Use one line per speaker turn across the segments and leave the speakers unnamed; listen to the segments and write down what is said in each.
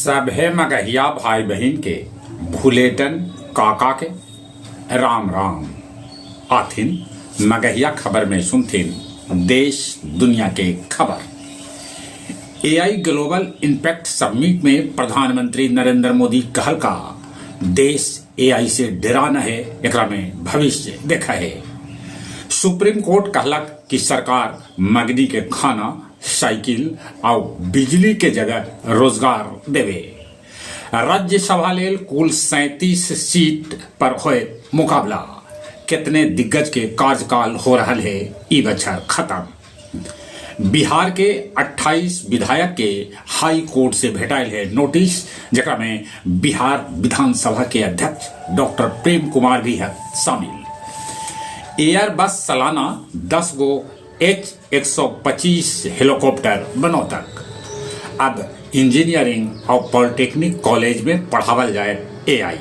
सभे मगहिया भाई बहन के भूलेटन काका के राम राम आथिन मगहिया खबर में सुनथिन देश दुनिया के खबर। एआई ग्लोबल इम्पैक्ट समिट में प्रधानमंत्री नरेंद्र मोदी कहल का देश एआई से डरा न है, एकरा में भविष्य देखा है। सुप्रीम कोर्ट कहलक कि सरकार मगनी के खाना, साइकिल और बिजली के जगह रोजगार देवे। राज्यसभा लेल कुल 37 सीट पर होए मुकाबला। कितने दिग्गज के कार्यकाल हो रहा है ई बछर खत्म। बिहार के 28 विधायक के हाई कोर्ट से भेटाइल है नोटिस, जरा में बिहार विधानसभा के अध्यक्ष डॉक्टर प्रेम कुमार भी है शामिल। एयरबस सालाना 10 गो H-125 हेलीकॉप्टर बनौतक। अब इंजीनियरिंग और पॉलिटेक्निक कॉलेज में पढ़ावल जाए एआई।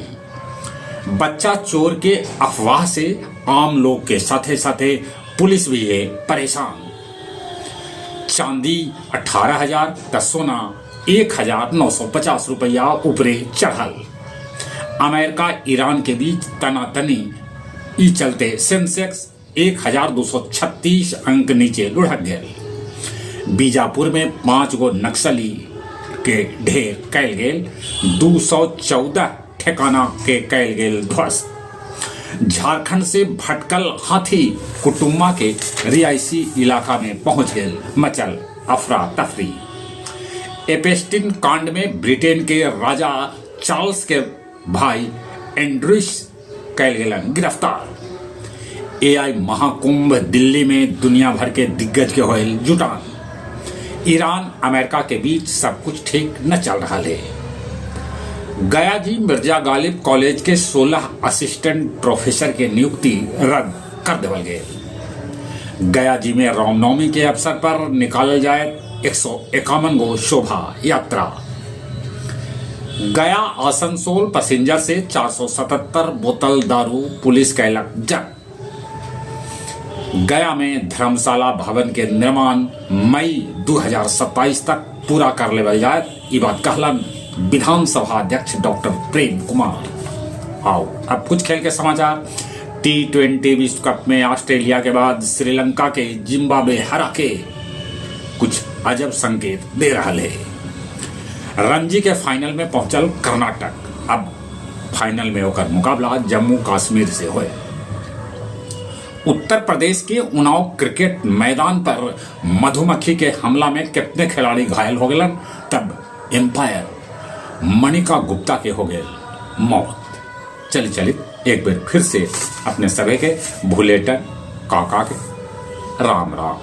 बच्चा चोर के अफवाह से आम लोग के साथे साथे पुलिस भी है परेशान। चांदी 18,000 तो सोना 1,950 रुपया ऊपरे चढ़ल। अमेरिका ईरान के बीच तनातनी ई चलते सेंसेक्स 1,236 अंक नीचे लुढ़क गए। बीजापुर में 5 गो नक्सली के ढेर कैल गेल, 214 ठिकाना के कैल गेल ध्वस्त। झारखंड से भटकल हाथी कुटुम्बा के रिहायशी इलाका में पहुंच गए, मचल अफरा तफरी। एपेस्टिन कांड में ब्रिटेन के राजा चार्ल्स के भाई एंड्रूस कैल गेलन गिरफ्तार। एआई महाकुंभ दिल्ली में दुनिया भर के दिग्गज के होयल जुटान। ईरान अमेरिका के बीच सब कुछ ठीक न चल रहा है। गया जी मिर्जा गालिब कॉलेज के 16 असिस्टेंट प्रोफेसर के नियुक्ति रद्द कर देवल गए। गया जी में रामनवमी के अवसर पर निकालल जाए 151 गो शोभा यात्रा। गया आसनसोल पैसेंजर से 477 बोतल दारू पुलिस कैलक जब्त। गया में धर्मशाला भवन के निर्माण मई 2027 तक पूरा कर लेवल जाए, ये बात कहलन विधानसभा अध्यक्ष डॉक्टर प्रेम कुमार। आओ अब कुछ खेल के समाचार। T20 विश्व कप में ऑस्ट्रेलिया के बाद श्रीलंका के जिम्बाब्वे हरा के कुछ अजब संकेत दे रहा है। रणजी के फाइनल में पहुंचल कर्नाटक। अब फाइनल में होकर मुकाबला जम्मू कश्मीर से हुए। उत्तर प्रदेश के उन्नाव क्रिकेट मैदान पर मधुमक्खी के हमला में कितने खिलाड़ी घायल हो गए, तब एम्पायर मणिका गुप्ता के हो गए मौत। चलिए एक बार फिर से अपने सभी के भूलेटन काका के राम राम।